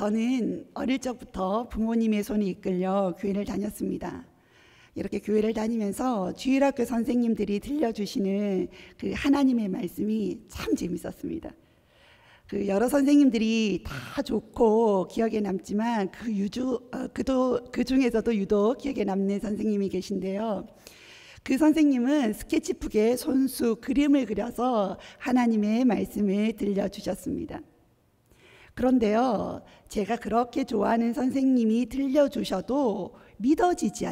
저는 어릴 적부터 부모님의 손에 이끌려 교회를 다녔습니다. 이렇게 교회를 다니면서 주일학교 선생님들이 들려주시는 그 하나님의 말씀이 참 재밌었습니다. 그 여러 선생님들이 다 좋고 기억에 남지만 그 중에서도 유독 기억에 남는 선생님이 계신데요. 그 선생님은 스케치북에 손수 그림을 그려서 하나님의 말씀을 들려주셨습니다. 그런데요, 제가 그렇게 좋아하는 선생님이 들려주셔도 믿어지지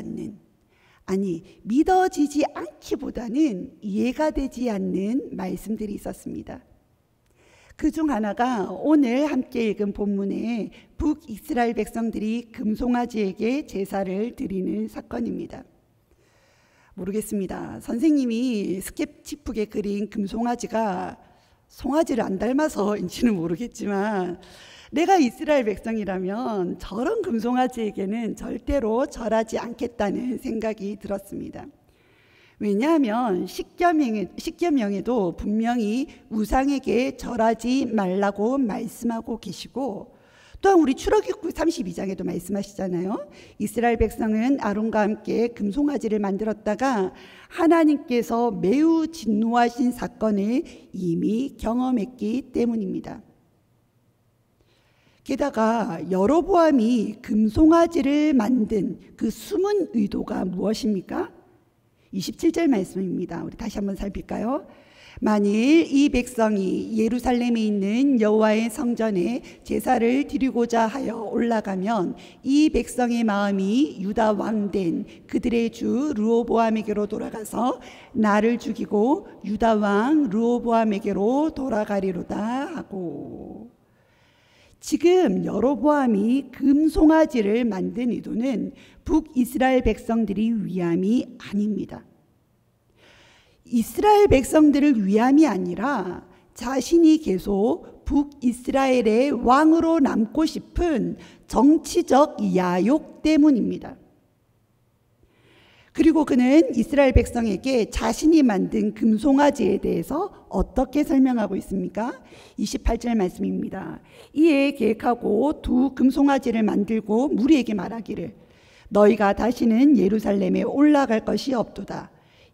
않기보다는 이해가 되지 않는 말씀들이 있었습니다. 그중 하나가 오늘 함께 읽은 본문의 북이스라엘 백성들이 금송아지에게 제사를 드리는 사건입니다. 모르겠습니다. 선생님이 스케치북에 그린 금송아지가 송아지를 안 닮아서인지는 모르겠지만 내가 이스라엘 백성이라면 저런 금송아지에게는 절대로 절하지 않겠다는 생각이 들었습니다. 왜냐하면 십계명에도 분명히 우상에게 절하지 말라고 말씀하고 계시고, 또한 우리 출애굽기 32장에도 말씀하시잖아요. 이스라엘 백성은 아론과 함께 금송아지를 만들었다가 하나님께서 매우 진노하신 사건을 이미 경험했기 때문입니다. 게다가 여로보암이 금송아지를 만든 그 숨은 의도가 무엇입니까? 27절 말씀입니다. 우리 다시 한번 살필까요? 만일 이 백성이 예루살렘에 있는 여호와의 성전에 제사를 드리고자 하여 올라가면 이 백성의 마음이 유다 왕된 그들의 주 르호보암에게로 돌아가서 나를 죽이고 유다 왕 르호보암에게로 돌아가리로다 하고, 지금 여로보암이 금송아지를 만든 의도는 북이스라엘 백성들이 위함이 아닙니다. 이스라엘 백성들을 위함이 아니라 자신이 계속 북이스라엘의 왕으로 남고 싶은 정치적 야욕 때문입니다. 그리고 그는 이스라엘 백성에게 자신이 만든 금송아지에 대해서 어떻게 설명하고 있습니까? 28절 말씀입니다. 이에 계획하고 두 금송아지를 만들고 무리에게 말하기를 너희가 다시는 예루살렘에 올라갈 것이 없도다.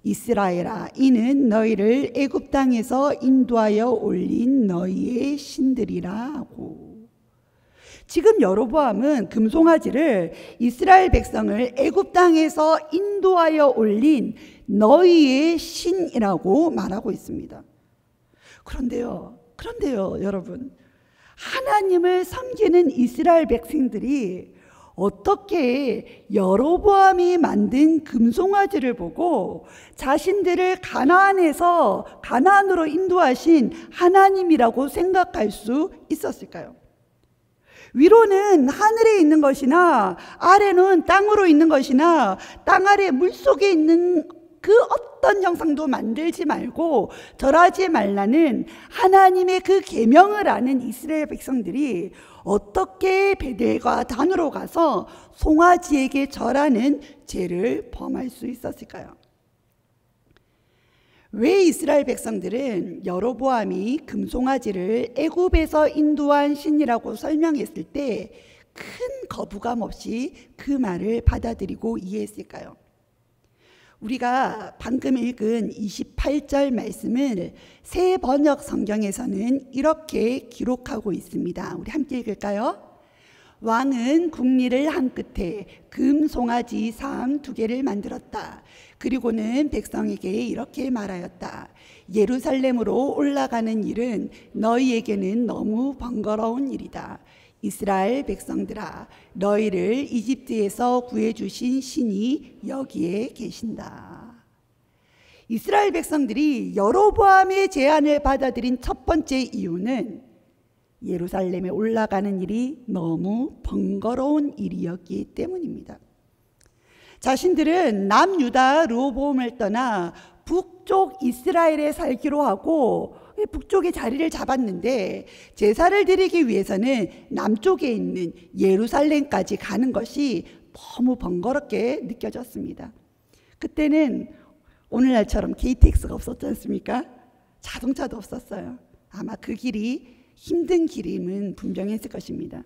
이스라엘아, 이는 너희를 애굽 땅에서 인도하여 올린 너희의 신들이라 하고, 지금 여로보암은 금송아지를 이스라엘 백성을 애굽 땅에서 인도하여 올린 너희의 신이라고 말하고 있습니다. 그런데요 여러분, 하나님을 섬기는 이스라엘 백성들이 어떻게 여로보암이 만든 금송아지를 보고 자신들을 가나안으로 인도하신 하나님이라고 생각할 수 있었을까요? 위로는 하늘에 있는 것이나 아래는 땅으로 있는 것이나 땅 아래 물속에 있는 그 어떤 형상도 만들지 말고 절하지 말라는 하나님의 그 계명을 아는 이스라엘 백성들이 어떻게 베델과 단으로 가서 송아지에게 절하는 죄를 범할 수 있었을까요? 왜 이스라엘 백성들은 여로보암이 금송아지를 애굽에서 인도한 신이라고 설명했을 때 큰 거부감 없이 그 말을 받아들이고 이해했을까요? 우리가 방금 읽은 28절 말씀을 새 번역 성경에서는 이렇게 기록하고 있습니다. 우리 함께 읽을까요? 왕은 국리를 한 끝에 금송아지 상 2개를 만들었다. 그리고는 백성에게 이렇게 말하였다. 예루살렘으로 올라가는 일은 너희에게는 너무 번거로운 일이다. 이스라엘 백성들아, 너희를 이집트에서 구해주신 신이 여기에 계신다. 이스라엘 백성들이 여로보암의 제안을 받아들인 첫 번째 이유는 예루살렘에 올라가는 일이 너무 번거로운 일이었기 때문입니다. 자신들은 남유다 르호보암을 떠나 북쪽 이스라엘에 살기로 하고 북쪽에 자리를 잡았는데, 제사를 드리기 위해서는 남쪽에 있는 예루살렘까지 가는 것이 너무 번거롭게 느껴졌습니다. 그때는 오늘날처럼 KTX가 없었지 않습니까? 자동차도 없었어요. 아마 그 길이 힘든 길임은 분명했을 것입니다.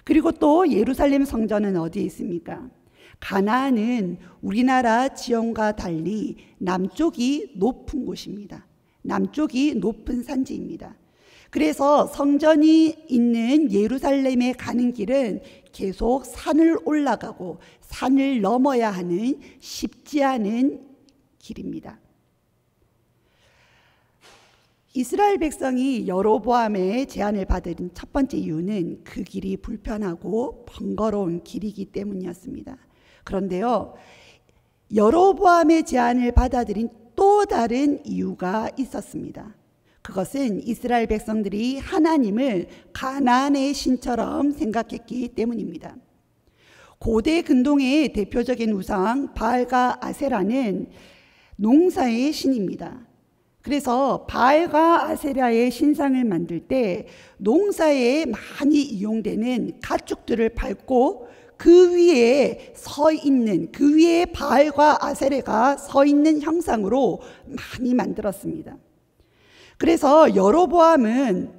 그리고 또 예루살렘 성전은 어디에 있습니까? 가나안은 우리나라 지형과 달리 남쪽이 높은 곳입니다. 남쪽이 높은 산지입니다. 그래서 성전이 있는 예루살렘에 가는 길은 계속 산을 올라가고 산을 넘어야 하는 쉽지 않은 길입니다. 이스라엘 백성이 여로보암의 제안을 받은 첫 번째 이유는 그 길이 불편하고 번거로운 길이기 때문이었습니다. 그런데요, 여로보암의 제안을 받아들인 또 다른 이유가 있었습니다. 그것은 이스라엘 백성들이 하나님을 가나안의 신처럼 생각했기 때문입니다. 고대 근동의 대표적인 우상 바알과 아세라는 농사의 신입니다. 그래서 바알과 아세라의 신상을 만들 때 농사에 많이 이용되는 가축들을 밟고 그 위에 서 있는, 그 위에 바알과 아세라가 서 있는 형상으로 많이 만들었습니다. 그래서 여로보암은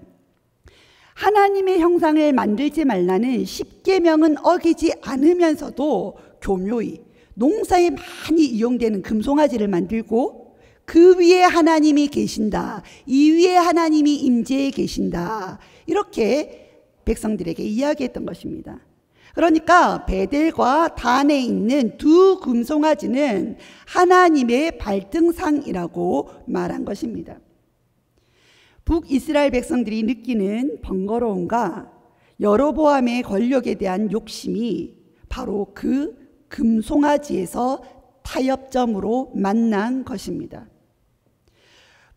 하나님의 형상을 만들지 말라는 십계명은 어기지 않으면서도 교묘히 농사에 많이 이용되는 금송아지를 만들고 그 위에 하나님이 계신다, 이 위에 하나님이 임재해 계신다, 이렇게 백성들에게 이야기했던 것입니다. 그러니까 베델과 단에 있는 두 금송아지는 하나님의 발등상이라고 말한 것입니다. 북이스라엘 백성들이 느끼는 번거로움과 여로보암의 권력에 대한 욕심이 바로 그 금송아지에서 타협점으로 만난 것입니다.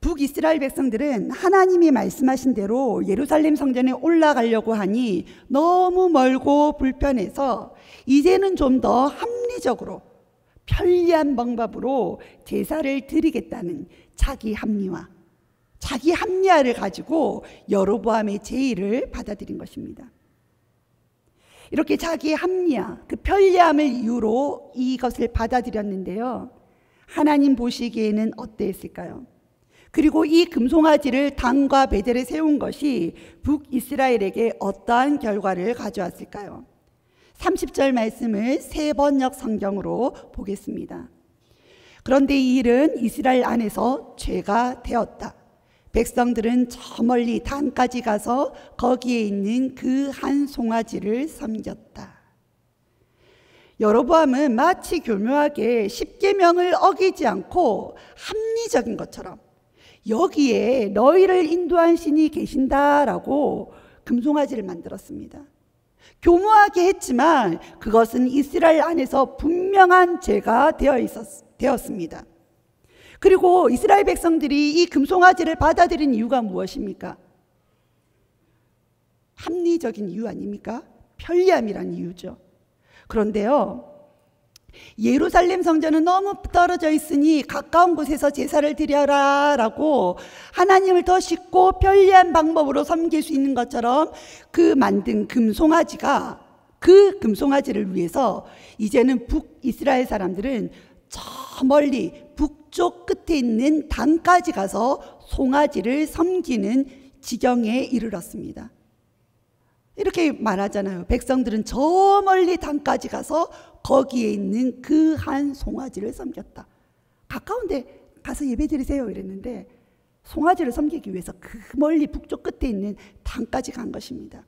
북이스라엘 백성들은 하나님이 말씀하신 대로 예루살렘 성전에 올라가려고 하니 너무 멀고 불편해서 이제는 좀 더 합리적으로 편리한 방법으로 제사를 드리겠다는 자기 합리화를 가지고 여로보암의 제의를 받아들인 것입니다. 이렇게 자기 합리화, 그 편리함을 이유로 이것을 받아들였는데요, 하나님 보시기에는 어땠을까요? 그리고 이 금송아지를 단과 베델에 세운 것이 북이스라엘에게 어떠한 결과를 가져왔을까요? 30절 말씀을 세 번역 성경으로 보겠습니다. 그런데 이 일은 이스라엘 안에서 죄가 되었다. 백성들은 저 멀리 단까지 가서 거기에 있는 그 한 송아지를 섬겼다. 여로보암은 마치 교묘하게 십계명을 어기지 않고 합리적인 것처럼 여기에 너희를 인도한 신이 계신다라고 금송아지를 만들었습니다. 교묘하게 했지만 그것은 이스라엘 안에서 분명한 죄가 되었습니다. 그리고 이스라엘 백성들이 이 금송아지를 받아들인 이유가 무엇입니까? 합리적인 이유 아닙니까? 편리함이란 이유죠. 그런데요, 예루살렘 성전은 너무 떨어져 있으니 가까운 곳에서 제사를 드려라 라고 하나님을 더 쉽고 편리한 방법으로 섬길 수 있는 것처럼 그 만든 금송아지가, 그 금송아지를 위해서 이제는 북이스라엘 사람들은 저 멀리 북쪽 끝에 있는 단까지 가서 송아지를 섬기는 지경에 이르렀습니다. 이렇게 말하잖아요. 백성들은 저 멀리 단까지 가서 거기에 있는 그 한 송아지를 섬겼다. 가까운데 가서 예배 드리세요 이랬는데 송아지를 섬기기 위해서 그 멀리 북쪽 끝에 있는 단까지 간 것입니다.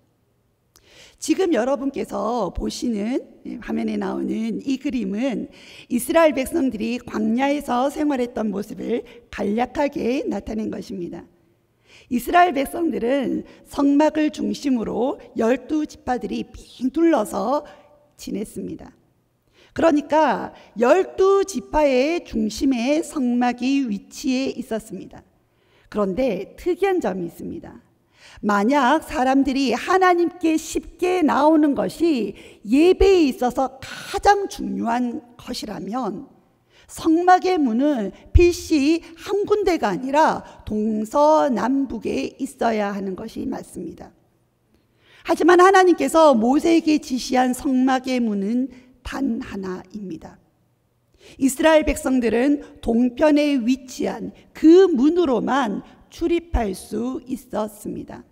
지금 여러분께서 보시는 화면에 나오는 이 그림은 이스라엘 백성들이 광야에서 생활했던 모습을 간략하게 나타낸 것입니다. 이스라엘 백성들은 성막을 중심으로 12지파들이 빙 둘러서 지냈습니다. 그러니까 12지파의 중심에 성막이 위치해 있었습니다. 그런데 특이한 점이 있습니다. 만약 사람들이 하나님께 쉽게 나오는 것이 예배에 있어서 가장 중요한 것이라면 성막의 문은 필시 한 군데가 아니라 동서남북에 있어야 하는 것이 맞습니다. 하지만 하나님께서 모세에게 지시한 성막의 문은 단 하나입니다. 이스라엘 백성들은 동편에 위치한 그 문으로만 출입할 수 있었습니다.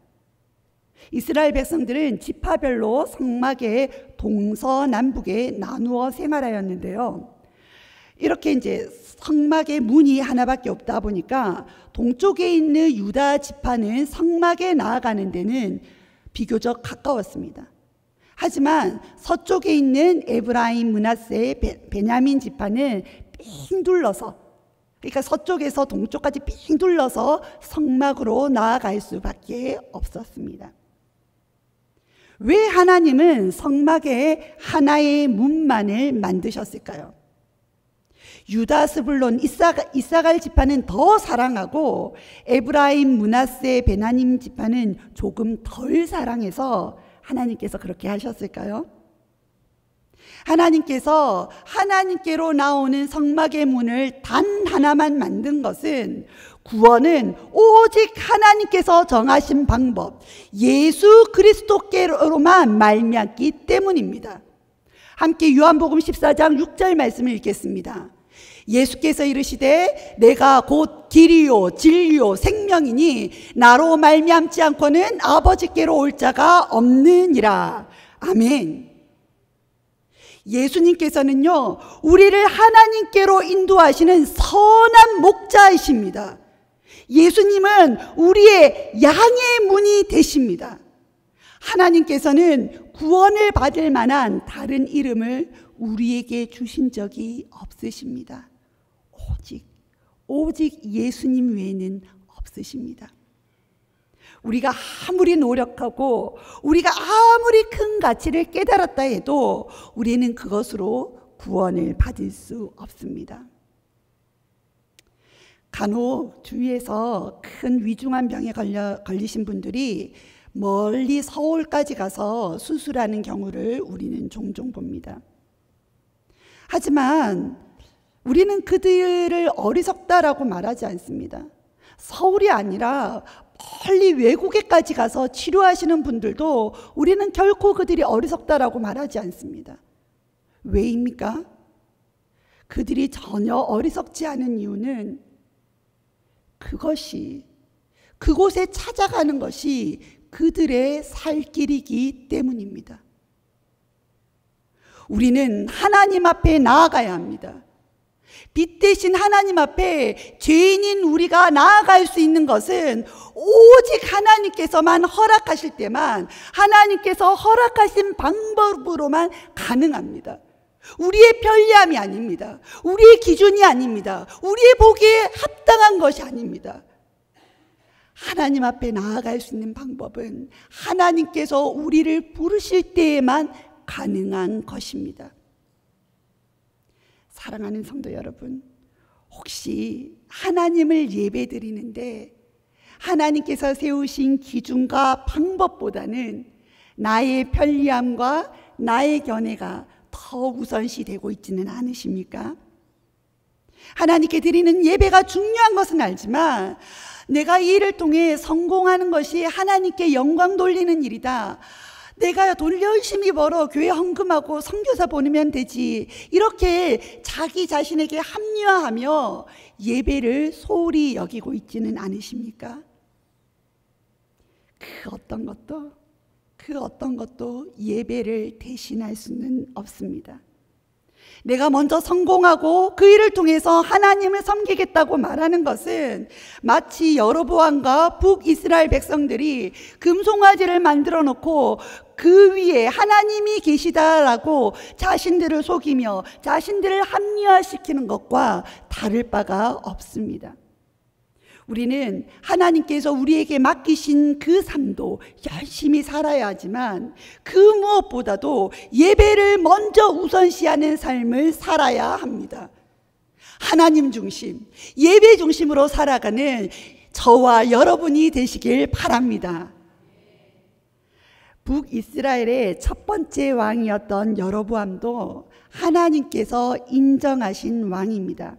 이스라엘 백성들은 지파별로 성막의 동서남북에 나누어 생활하였는데요. 이렇게 이제 성막의 문이 하나밖에 없다 보니까 동쪽에 있는 유다 지파는 성막에 나아가는 데는 비교적 가까웠습니다. 하지만 서쪽에 있는 에브라임, 므낫세, 베냐민 지파는 삥 둘러서, 그러니까 서쪽에서 동쪽까지 삥 둘러서 성막으로 나아갈 수밖에 없었습니다. 왜 하나님은 성막에 하나의 문만을 만드셨을까요? 유다, 스불론, 이사갈 지파는 더 사랑하고 에브라임, 므낫세, 베냐민 지파는 조금 덜 사랑해서 하나님께서 그렇게 하셨을까요? 하나님께서 하나님께로 나오는 성막의 문을 단 하나만 만든 것은 구원은 오직 하나님께서 정하신 방법, 예수 그리스도께로만 말미암기 때문입니다. 함께 요한복음 14장 6절 말씀을 읽겠습니다. 예수께서 이르시되 내가 곧 길이요 진리요 생명이니 나로 말미암지 않고는 아버지께로 올 자가 없느니라. 아멘. 예수님께서는요, 우리를 하나님께로 인도하시는 선한 목자이십니다. 예수님은 우리의 양의 문이 되십니다. 하나님께서는 구원을 받을 만한 다른 이름을 우리에게 주신 적이 없으십니다. 오직 예수님 외에는 없으십니다. 우리가 아무리 노력하고 우리가 아무리 큰 가치를 깨달았다 해도 우리는 그것으로 구원을 받을 수 없습니다. 간혹 주위에서 큰 위중한 병에 걸리신 분들이 멀리 서울까지 가서 수술하는 경우를 우리는 종종 봅니다. 하지만 우리는 그들을 어리석다라고 말하지 않습니다. 서울이 아니라 멀리 외국에까지 가서 치료하시는 분들도 우리는 결코 그들이 어리석다라고 말하지 않습니다. 왜입니까? 그들이 전혀 어리석지 않은 이유는 그곳에 찾아가는 것이 그들의 살 길이기 때문입니다. 우리는 하나님 앞에 나아가야 합니다. 빛 대신 하나님 앞에 죄인인 우리가 나아갈 수 있는 것은 오직 하나님께서만 허락하실 때만, 하나님께서 허락하신 방법으로만 가능합니다. 우리의 편리함이 아닙니다. 우리의 기준이 아닙니다. 우리의 보기에 합당한 것이 아닙니다. 하나님 앞에 나아갈 수 있는 방법은 하나님께서 우리를 부르실 때에만 가능한 것입니다. 사랑하는 성도 여러분, 혹시 하나님을 예배드리는데 하나님께서 세우신 기준과 방법보다는 나의 편리함과 나의 견해가 더 우선시 되고 있지는 않으십니까? 하나님께 드리는 예배가 중요한 것은 알지만 내가 이 일을 통해 성공하는 것이 하나님께 영광 돌리는 일이다, 내가 돈 열심히 벌어 교회 헌금하고 선교사 보내면 되지, 이렇게 자기 자신에게 합리화하며 예배를 소홀히 여기고 있지는 않으십니까? 그 어떤 것도 예배를 대신할 수는 없습니다. 내가 먼저 성공하고 그 일을 통해서 하나님을 섬기겠다고 말하는 것은 마치 여로보암과 북이스라엘 백성들이 금송아지를 만들어 놓고 그 위에 하나님이 계시다라고 자신들을 속이며 자신들을 합리화시키는 것과 다를 바가 없습니다. 우리는 하나님께서 우리에게 맡기신 그 삶도 열심히 살아야 하지만 그 무엇보다도 예배를 먼저 우선시하는 삶을 살아야 합니다. 하나님 중심, 예배 중심으로 살아가는 저와 여러분이 되시길 바랍니다. 북이스라엘의 첫 번째 왕이었던 여로보암도 하나님께서 인정하신 왕입니다.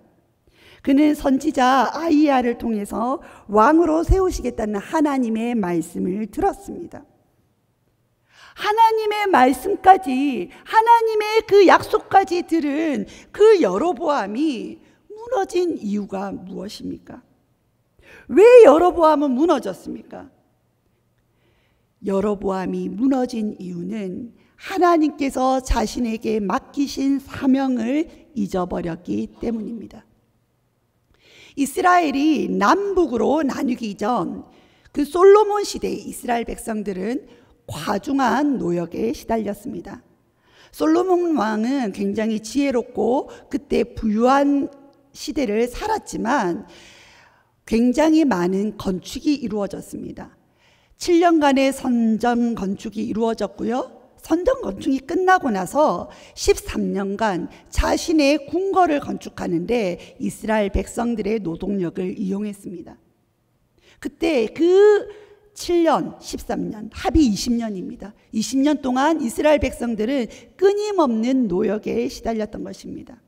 그는 선지자 아히야를 통해서 왕으로 세우시겠다는 하나님의 말씀을 들었습니다. 하나님의 말씀까지, 하나님의 그 약속까지 들은 그 여로보암이 무너진 이유가 무엇입니까? 왜 여로보암은 무너졌습니까? 여로보암이 무너진 이유는 하나님께서 자신에게 맡기신 사명을 잊어버렸기 때문입니다. 이스라엘이 남북으로 나뉘기 전 그 솔로몬 시대의 이스라엘 백성들은 과중한 노역에 시달렸습니다. 솔로몬 왕은 굉장히 지혜롭고 그때 부유한 시대를 살았지만 굉장히 많은 건축이 이루어졌습니다. 7년간의 선전 건축이 이루어졌고요. 선전 건축이 끝나고 나서 13년간 자신의 궁궐을 건축하는데 이스라엘 백성들의 노동력을 이용했습니다. 그때 그 7년, 13년, 합이 20년입니다. 20년 동안 이스라엘 백성들은 끊임없는 노역에 시달렸던 것입니다.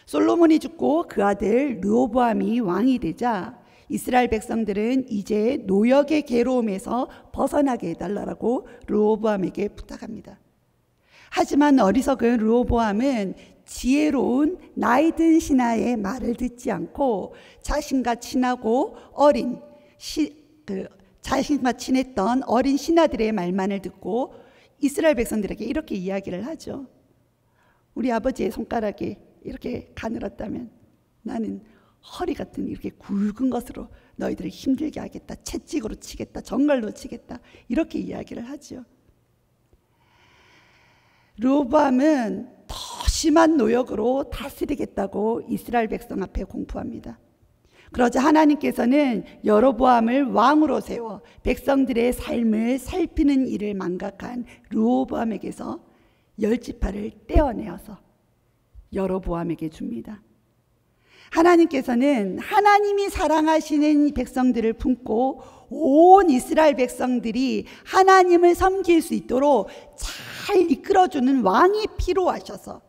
솔로몬이 죽고 그 아들 르호보암이 왕이 되자 이스라엘 백성들은 이제 노역의 괴로움에서 벗어나게 해달라고 르호보암에게 부탁합니다. 하지만 어리석은 르호보암은 지혜로운 나이든 신하의 말을 듣지 않고 자신과 친하고 자신과 친했던 어린 신하들의 말만을 듣고 이스라엘 백성들에게 이렇게 이야기를 하죠. 우리 아버지의 손가락이 이렇게 가늘었다면 나는 허리 같은 이렇게 굵은 것으로 너희들을 힘들게 하겠다. 채찍으로 치겠다. 정갈로 치겠다. 이렇게 이야기를 하죠. 르호보암은 더 심한 노역으로 다스리겠다고 이스라엘 백성 앞에 공포합니다. 그러자 하나님께서는 여로보암을 왕으로 세워 백성들의 삶을 살피는 일을 망각한 르호보암에게서 10지파를 떼어내어서 여로보암에게 줍니다. 하나님께서는 하나님이 사랑하시는 백성들을 품고 온 이스라엘 백성들이 하나님을 섬길 수 있도록 잘 이끌어주는 왕이 필요하셔서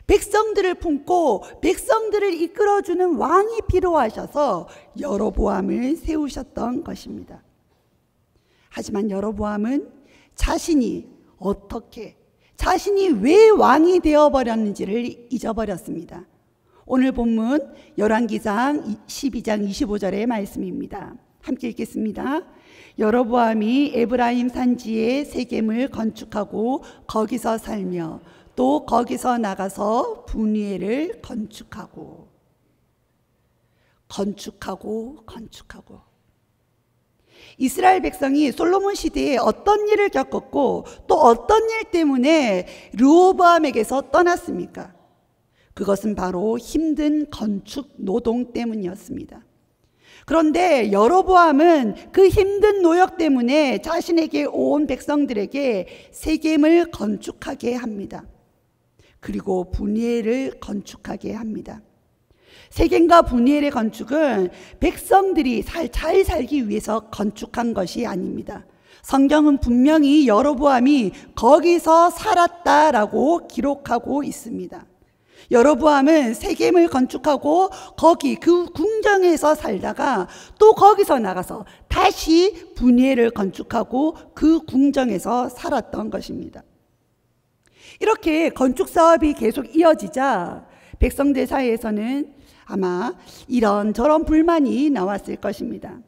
백성들을 품고 백성들을 이끌어주는 왕이 필요하셔서 여로보암을 세우셨던 것입니다. 하지만 여로보암은 자신이 왜 왕이 되어버렸는지를 잊어버렸습니다. 오늘 본문 열왕기상 12장 25절의 말씀입니다. 함께 읽겠습니다. 여로보암이 에브라임 산지에 세겜을 건축하고 거기서 살며 또 거기서 나가서 분이엘을 건축하고 이스라엘 백성이 솔로몬 시대에 어떤 일을 겪었고 또 어떤 일 때문에 르호보암에게서 떠났습니까? 그것은 바로 힘든 건축 노동 때문이었습니다. 그런데 여로보암은 그 힘든 노역 때문에 자신에게 온 백성들에게 세겜을 건축하게 합니다. 그리고 분이엘을 건축하게 합니다. 세겜과 분이엘의 건축은 백성들이 잘 살기 위해서 건축한 것이 아닙니다. 성경은 분명히 여로보암이 거기서 살았다라고 기록하고 있습니다. 여로보암은 세겜을 건축하고 거기 그 궁정에서 살다가 또 거기서 나가서 다시 분이엘을 건축하고 그 궁정에서 살았던 것입니다. 이렇게 건축 사업이 계속 이어지자 백성들 사이에서는 아마 이런저런 불만이 나왔을 것입니다.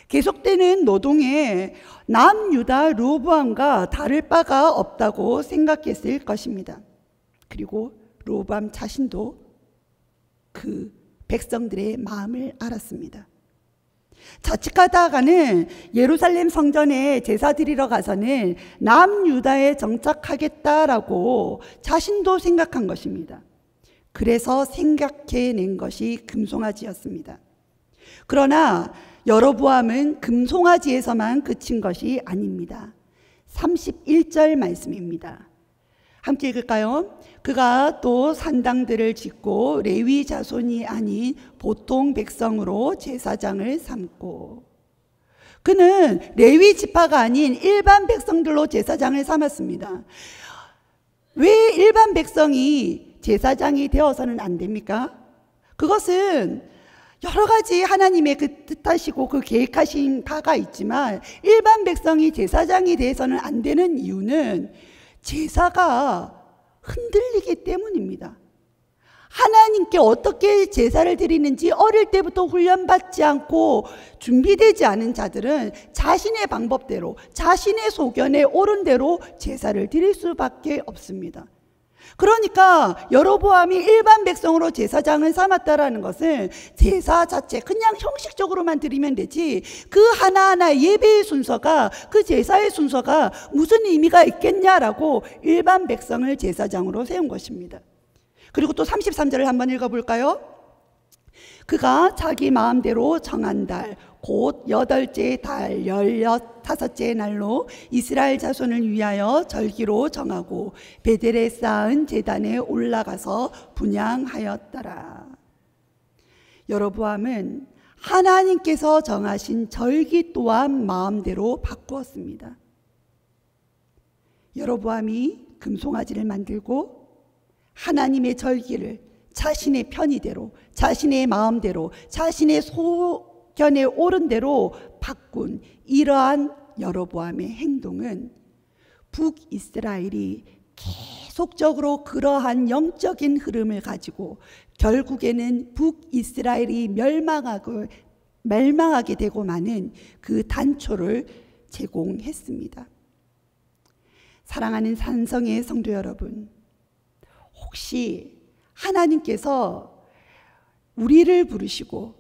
계속되는 노동에 남유다 르호보암과 다를 바가 없다고 생각했을 것입니다. 그리고 르호보암 자신도 그 백성들의 마음을 알았습니다. 자칫하다가는 예루살렘 성전에 제사 드리러 가서는 남유다에 정착하겠다라고 자신도 생각한 것입니다. 그래서 생각해낸 것이 금송아지였습니다. 그러나 여로보암은 금송아지에서만 그친 것이 아닙니다. 31절 말씀입니다. 함께 읽을까요? 그가 또 산당들을 짓고 레위 자손이 아닌 보통 백성으로 제사장을 삼고, 그는 레위 지파가 아닌 일반 백성들로 제사장을 삼았습니다. 왜 일반 백성이 제사장이 되어서는 안 됩니까? 그것은 여러 가지 하나님의 그 뜻하시고 그 계획하신 바가 있지만 일반 백성이 제사장이 되어서는 안 되는 이유는 제사가 흔들리기 때문입니다. 하나님께 어떻게 제사를 드리는지 어릴 때부터 훈련받지 않고 준비되지 않은 자들은 자신의 방법대로, 자신의 소견에 옳은 대로 제사를 드릴 수밖에 없습니다. 그러니까 여로보암이 일반 백성으로 제사장을 삼았다라는 것은 제사 자체 그냥 형식적으로만 드리면 되지, 그 하나하나 예배의 순서가, 그 제사의 순서가 무슨 의미가 있겠냐라고 일반 백성을 제사장으로 세운 것입니다. 그리고 또 33절을 한번 읽어볼까요? 그가 자기 마음대로 정한 달, 곧 8째 달 15째 날로 이스라엘 자손을 위하여 절기로 정하고 베델에 쌓은 제단에 올라가서 분향하였더라. 여로보암은 하나님께서 정하신 절기 또한 마음대로 바꾸었습니다. 여로보암이 금송아지를 만들고 하나님의 절기를 자신의 편의대로, 자신의 마음대로, 자신의 소견에 옳은 대로 바꾼 이러한 여로보암의 행동은 북이스라엘이 계속적으로 그러한 영적인 흐름을 가지고 결국에는 북이스라엘이 멸망하게 되고 마는 그 단초를 제공했습니다. 사랑하는 산성의 성도 여러분, 혹시 하나님께서 우리를 부르시고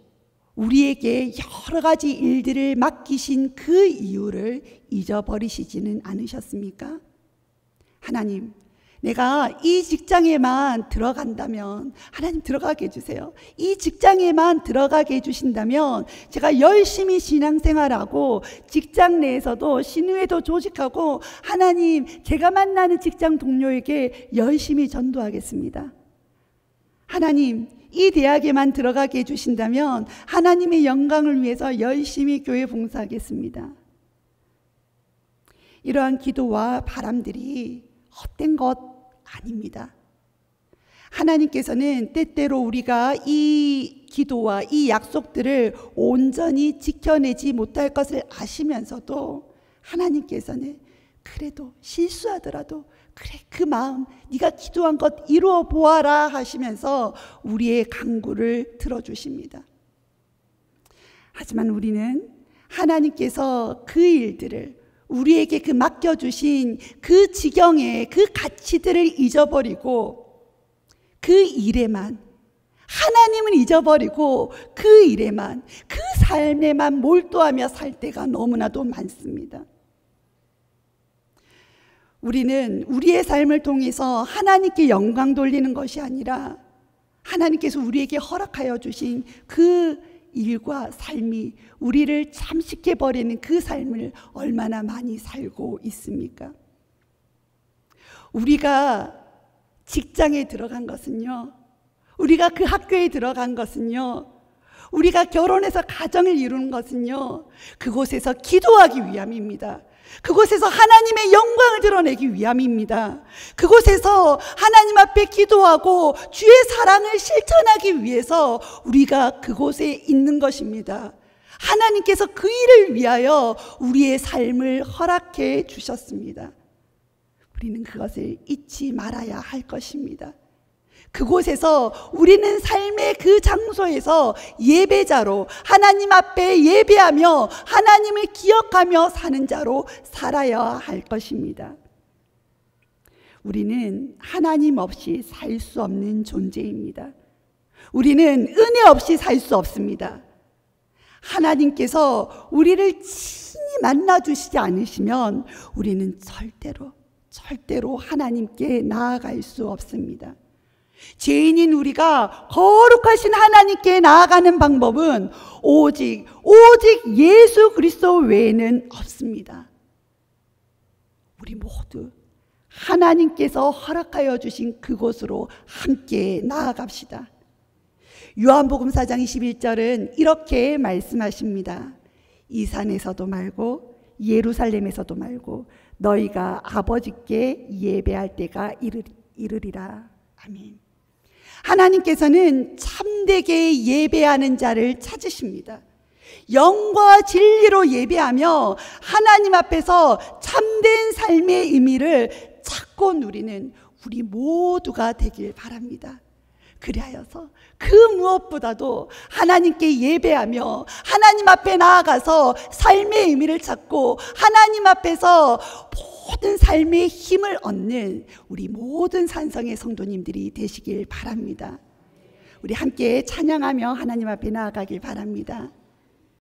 우리에게 여러 가지 일들을 맡기신 그 이유를 잊어버리시지는 않으셨습니까? 하나님, 내가 이 직장에만 들어간다면 하나님 들어가게 해주세요. 이 직장에만 들어가게 해주신다면 제가 열심히 신앙생활하고 직장 내에서도 신우회도 조직하고 하나님, 제가 만나는 직장 동료에게 열심히 전도하겠습니다. 하나님, 이 대학에만 들어가게 해주신다면 하나님의 영광을 위해서 열심히 교회 봉사하겠습니다. 이러한 기도와 바람들이 헛된 것 아닙니다. 하나님께서는 때때로 우리가 이 기도와 이 약속들을 온전히 지켜내지 못할 것을 아시면서도 하나님께서는 그래도 실수하더라도 그래, 그 마음 네가 기도한 것 이루어 보아라 하시면서 우리의 간구를 들어주십니다. 하지만 우리는 하나님께서 그 일들을, 우리에게 그 맡겨주신 그 지경의 그 가치들을 잊어버리고 그 일에만, 하나님은 잊어버리고 그 일에만, 그 삶에만 몰두하며 살 때가 너무나도 많습니다. 우리는 우리의 삶을 통해서 하나님께 영광 돌리는 것이 아니라 하나님께서 우리에게 허락하여 주신 그 일과 삶이 우리를 잠식해버리는 그 삶을 얼마나 많이 살고 있습니까? 우리가 직장에 들어간 것은요, 우리가 그 학교에 들어간 것은요, 우리가 결혼해서 가정을 이루는 것은요, 그곳에서 기도하기 위함입니다. 그곳에서 하나님의 영광을 드러내기 위함입니다. 그곳에서 하나님 앞에 기도하고 주의 사랑을 실천하기 위해서 우리가 그곳에 있는 것입니다. 하나님께서 그 일을 위하여 우리의 삶을 허락해 주셨습니다. 우리는 그것을 잊지 말아야 할 것입니다. 그곳에서 우리는 삶의 그 장소에서 예배자로 하나님 앞에 예배하며 하나님을 기억하며 사는 자로 살아야 할 것입니다. 우리는 하나님 없이 살 수 없는 존재입니다. 우리는 은혜 없이 살 수 없습니다. 하나님께서 우리를 친히 만나주시지 않으시면 우리는 절대로 하나님께 나아갈 수 없습니다. 죄인인 우리가 거룩하신 하나님께 나아가는 방법은 오직 예수 그리스도 외에는 없습니다. 우리 모두 하나님께서 허락하여 주신 그곳으로 함께 나아갑시다. 요한복음 4장 21절은 이렇게 말씀하십니다. 이 산에서도 말고 예루살렘에서도 말고 너희가 아버지께 예배할 때가 이르리라. 아멘. 하나님께서는 참되게 예배하는 자를 찾으십니다. 영과 진리로 예배하며 하나님 앞에서 참된 삶의 의미를 찾고 누리는 우리 모두가 되길 바랍니다. 그리하여서 그 무엇보다도 하나님께 예배하며 하나님 앞에 나아가서 삶의 의미를 찾고 하나님 앞에서 모든 삶의 힘을 얻는 우리 모든 산성의 성도님들이 되시길 바랍니다. 우리 함께 찬양하며 하나님 앞에 나아가길 바랍니다.